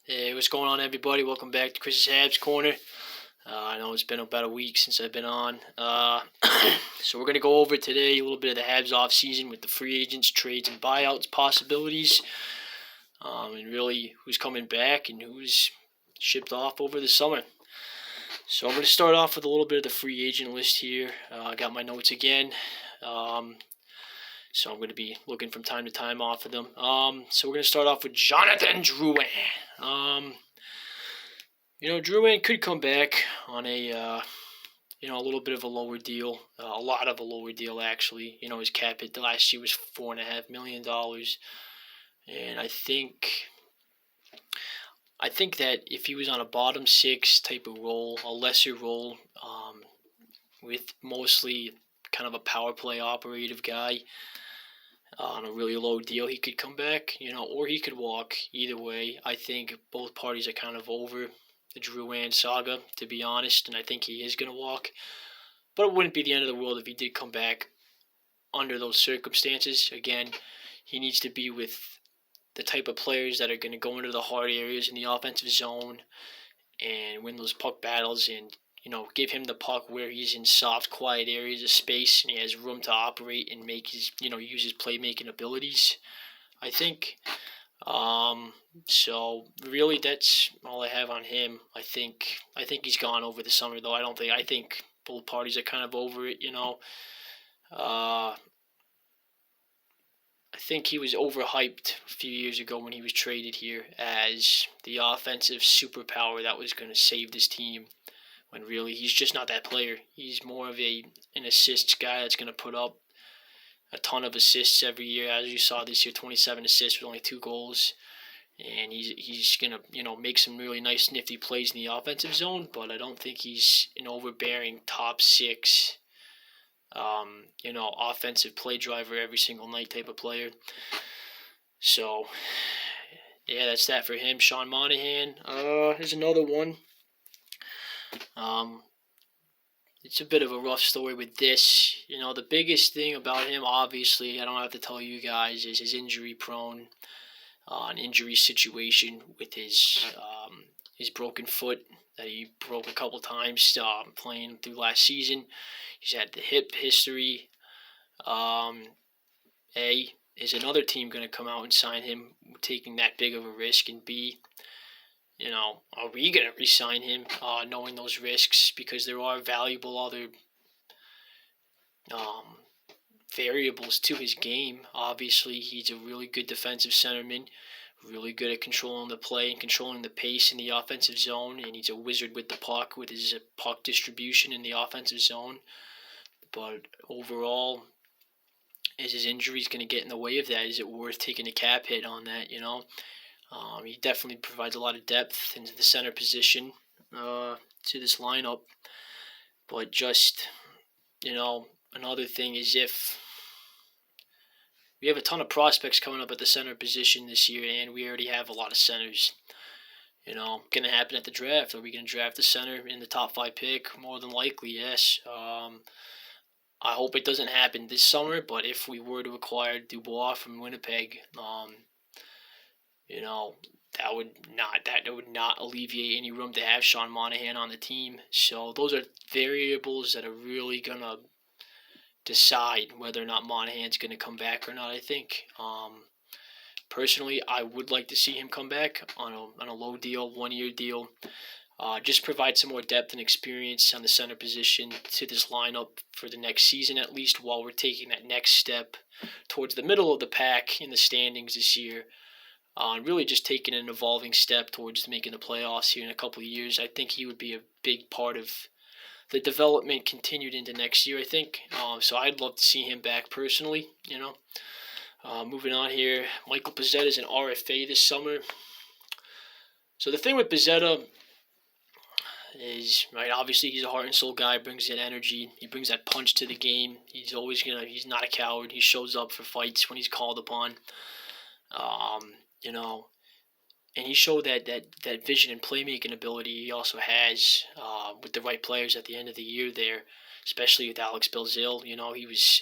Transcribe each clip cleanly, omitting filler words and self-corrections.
Hey, what's going on, everybody? Welcome back to Chris's Habs Corner. I know it's been about a week since I've been on. So we're going to go over today a little bit of the Habs offseason with the free agents, trades, and buyouts possibilities, and really who's coming back and who's shipped off over the summer. So I'm going to start off with a little bit of the free agent list here. I got my notes again. So I'm going to be looking from time to time off of them. So we're going to start off with Jonathan Drouin. Drouin could come back on a little bit of a lower deal, a lot of a lower deal actually. His cap hit last year was $4.5 million, and I think that if he was on a bottom six type of role, a lesser role, with mostly kind of a power play operative guy on a really low deal, he could come back, or he could walk. Either way, I think both parties are kind of over the Drouin saga, to be honest, and I think he is going to walk. But it wouldn't be the end of the world if he did come back under those circumstances. Again, he needs to be with the type of players that are going to go into the hard areas in the offensive zone and win those puck battles and, give him the puck where he's in soft, quiet areas of space and he has room to operate and make his, use his playmaking abilities, I think. So really, that's all I have on him. I think he's gone over the summer, though. I think both parties are kind of over it. I think he was overhyped a few years ago when he was traded here as the offensive superpower that was going to save this team. When really he's just not that player. He's more of an assists guy that's going to put up a ton of assists every year, as you saw this year, 27 assists with only 2 goals. And he's going to, make some really nice, nifty plays in the offensive zone, but I don't think he's an overbearing top 6, offensive play driver every single night type of player. So, yeah, that's that for him. Sean Monahan, here's another one. It's a bit of a rough story with this. The biggest thing about him, obviously, I don't have to tell you guys, is his injury prone. An injury situation with his broken foot that he broke a couple times playing through last season. He's had the hip history. A, is another team going to come out and sign him taking that big of a risk? And B, are we going to re-sign him knowing those risks? Because there are valuable other variables to his game. Obviously, he's a really good defensive centerman, really good at controlling the play and controlling the pace in the offensive zone, and he's a wizard with the puck, with his puck distribution in the offensive zone. But overall, is his injuries going to get in the way of that? Is it worth taking a cap hit on that, He definitely provides a lot of depth into the center position to this lineup. But just, another thing is if we have a ton of prospects coming up at the center position this year, and we already have a lot of centers. Going to happen at the draft. Are we going to draft the center in the top 5 pick? More than likely, yes. I hope it doesn't happen this summer, but if we were to acquire Dubois from Winnipeg, that would not alleviate any room to have Sean Monahan on the team. So those are variables that are really gonna decide whether or not Monahan's going to come back or not, I think. Personally, I would like to see him come back on a low deal, 1-year deal. Just provide some more depth and experience on the center position to this lineup for the next season, at least, while we're taking that next step towards the middle of the pack in the standings this year. Really just taking an evolving step towards making the playoffs here in a couple of years. I think he would be a big part of the development continued into next year, I think. So I'd love to see him back personally, Moving on here, Michael Pezzetta is an RFA this summer. So the thing with Pezzetta is, right, obviously he's a heart and soul guy, brings that energy, he brings that punch to the game. He's not a coward. He shows up for fights when he's called upon. And he showed that vision and playmaking ability he also has with the right players at the end of the year there, especially with Alex Belzil. He was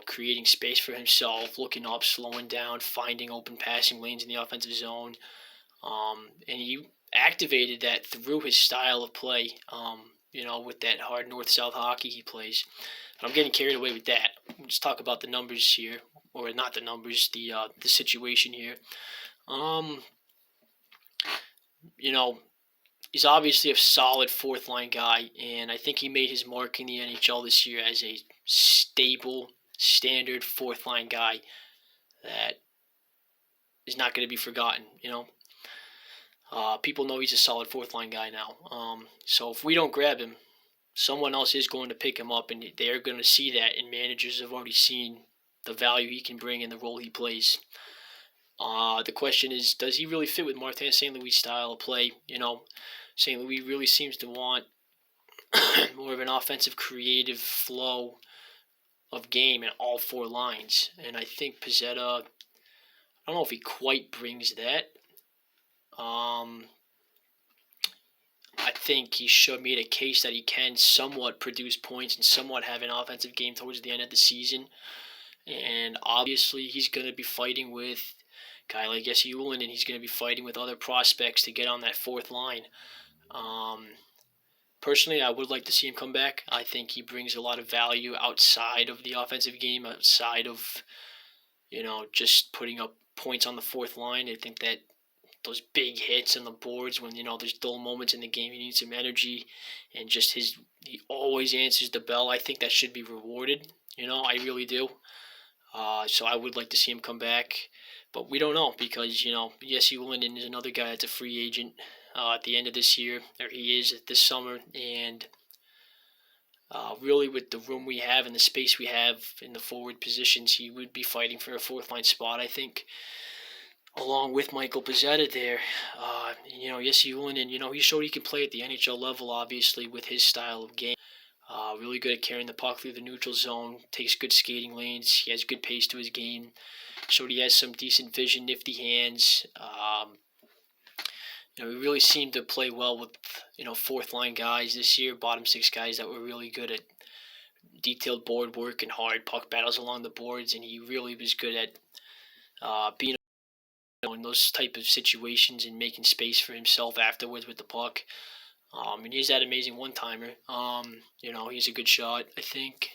creating space for himself, looking up, slowing down, finding open passing lanes in the offensive zone. And he activated that through his style of play, with that hard north-south hockey he plays. But I'm getting carried away with that. Let's talk about the numbers here, or not the numbers, the situation here. Um, you know, he's obviously a solid fourth line guy, and I think he made his mark in the NHL this year as a stable, standard fourth line guy that is not going to be forgotten. People know he's a solid fourth line guy now. So if we don't grab him, someone else is going to pick him up, and they're going to see that. And managers have already seen the value he can bring and the role he plays. The question is, does he really fit with Martin St. Louis' style of play? St. Louis really seems to want more of an offensive, creative flow of game in all four lines. And I think Pezzetta, I don't know if he quite brings that. I think he showed me a case that he can somewhat produce points and somewhat have an offensive game towards the end of the season. And obviously he's going to be fighting with a guy like Jesse Ullin, and he's going to be fighting with other prospects to get on that fourth line. Personally, I would like to see him come back. I think he brings a lot of value outside of the offensive game, outside of, just putting up points on the fourth line. I think that those big hits on the boards when, there's dull moments in the game, he needs some energy, and just he always answers the bell. I think that should be rewarded. I really do. So I would like to see him come back, but we don't know because, Jesse Linden is another guy that's a free agent at the end of this year, or he is this summer, and really with the room we have and the space we have in the forward positions, he would be fighting for a fourth line spot, I think, along with Michael Pezzetta there. Jesse Linden, he showed he can play at the NHL level, obviously, with his style of game. Really good at carrying the puck through the neutral zone, takes good skating lanes, he has good pace to his game, showed he has some decent vision, nifty hands. He really seemed to play well with, fourth line guys this year, bottom six guys that were really good at detailed board work and hard puck battles along the boards, and he really was good at being in those type of situations and making space for himself afterwards with the puck. And he's that amazing one-timer. He's a good shot, I think.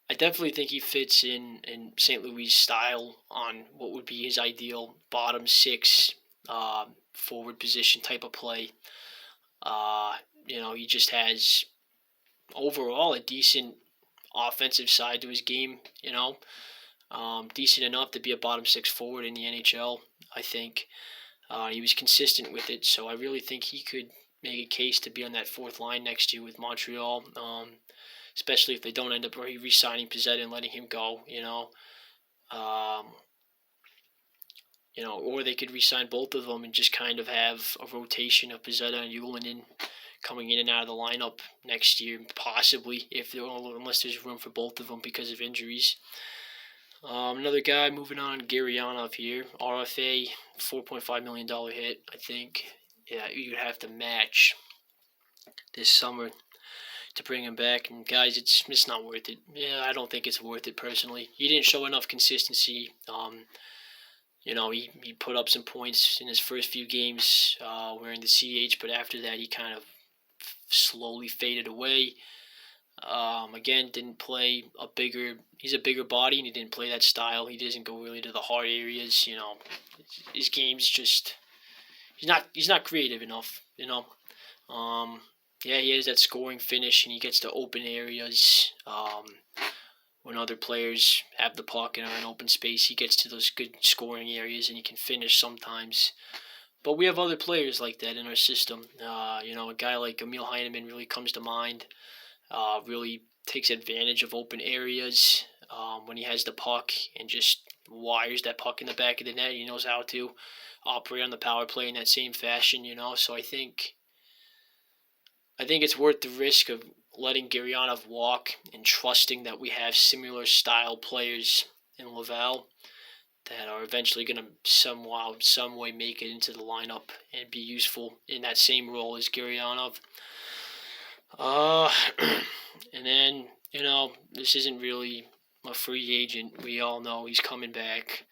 I definitely think he fits in St. Louis' style on what would be his ideal bottom six forward position type of play. He just has overall a decent offensive side to his game, decent enough to be a bottom six forward in the NHL, I think. He was consistent with it, so I really think he could make a case to be on that fourth line next year with Montreal, especially if they don't end up re-signing Pezzetta and letting him go, or they could re-sign both of them and just kind of have a rotation of Pezzetta and Ullinen coming in and out of the lineup next year, possibly, unless there's room for both of them because of injuries. Another guy moving on, Gurianov here, RFA, $4.5 million hit, I think. Yeah, you'd have to match this summer to bring him back. And guys, it's not worth it. Yeah, I don't think it's worth it personally. He didn't show enough consistency. He put up some points in his first few games wearing the CH, but after that he kind of slowly faded away. Again, didn't play he's a bigger body, and he didn't play that style. He doesn't go really to the hard areas, his game's just, he's not creative enough, Yeah, he has that scoring finish, and he gets to open areas, when other players have the puck and are in open space, he gets to those good scoring areas, and he can finish sometimes. But we have other players like that in our system. A guy like Emil Heineman really comes to mind. Really takes advantage of open areas when he has the puck and just wires that puck in the back of the net. He knows how to operate on the power play in that same fashion, So I think it's worth the risk of letting Gurianov walk and trusting that we have similar style players in Laval that are eventually going to some way make it into the lineup and be useful in that same role as Gurianov. And then, this isn't really a free agent. We all know he's coming back.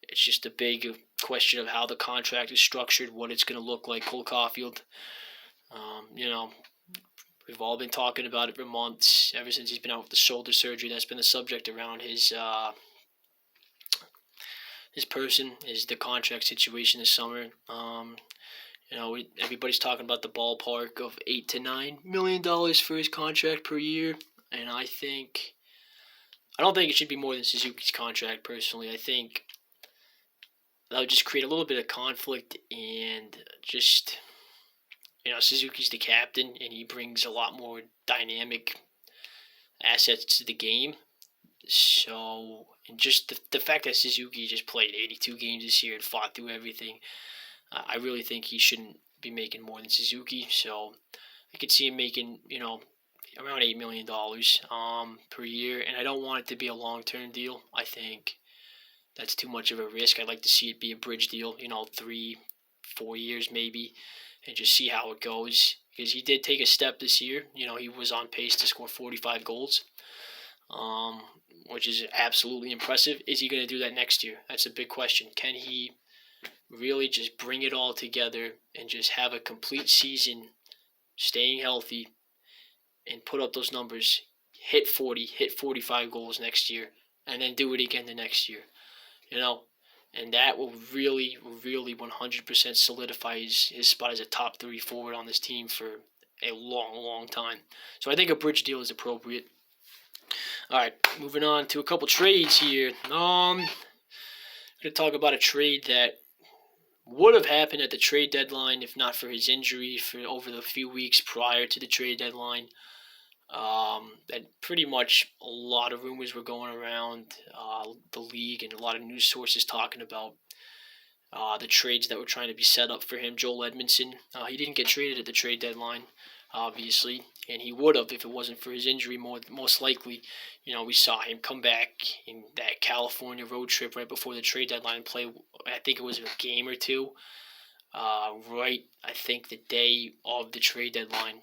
It's just a big question of how the contract is structured, what it's going to look like. Cole Caulfield, you know, we've all been talking about it for months, ever since he's been out with the shoulder surgery. That's been the subject around his person, is the contract situation this summer. Everybody's talking about the ballpark of $8 to $9 million for his contract per year, and I don't think it should be more than Suzuki's contract. Personally, I think that would just create a little bit of conflict, and just Suzuki's the captain, and he brings a lot more dynamic assets to the game. So, and just the fact that Suzuki just played 82 games this year and fought through everything, I really think he shouldn't be making more than Suzuki. So, I could see him making, around $8 million per year. And I don't want it to be a long-term deal. I think that's too much of a risk. I'd like to see it be a bridge deal, 3-4 years maybe, and just see how it goes. Because he did take a step this year. He was on pace to score 45 goals. Which is absolutely impressive. Is he going to do that next year? That's a big question. Can he really just bring it all together and just have a complete season, staying healthy, and put up those numbers, hit 40, hit 45 goals next year, and then do it again the next year? And that will really, really 100% solidify his spot as a top 3 forward on this team for a long, long time. So I think a bridge deal is appropriate. All right, moving on to a couple trades here. I'm going to talk about a trade that would have happened at the trade deadline if not for his injury for over the few weeks prior to the trade deadline. And pretty much a lot of rumors were going around the league, and a lot of news sources talking about the trades that were trying to be set up for him. Joel Edmondson, he didn't get traded at the trade deadline, obviously, and he would have if it wasn't for his injury. Most likely, we saw him come back in that California road trip right before the trade deadline, play, I think it was a game or two, right, I think the day of the trade deadline.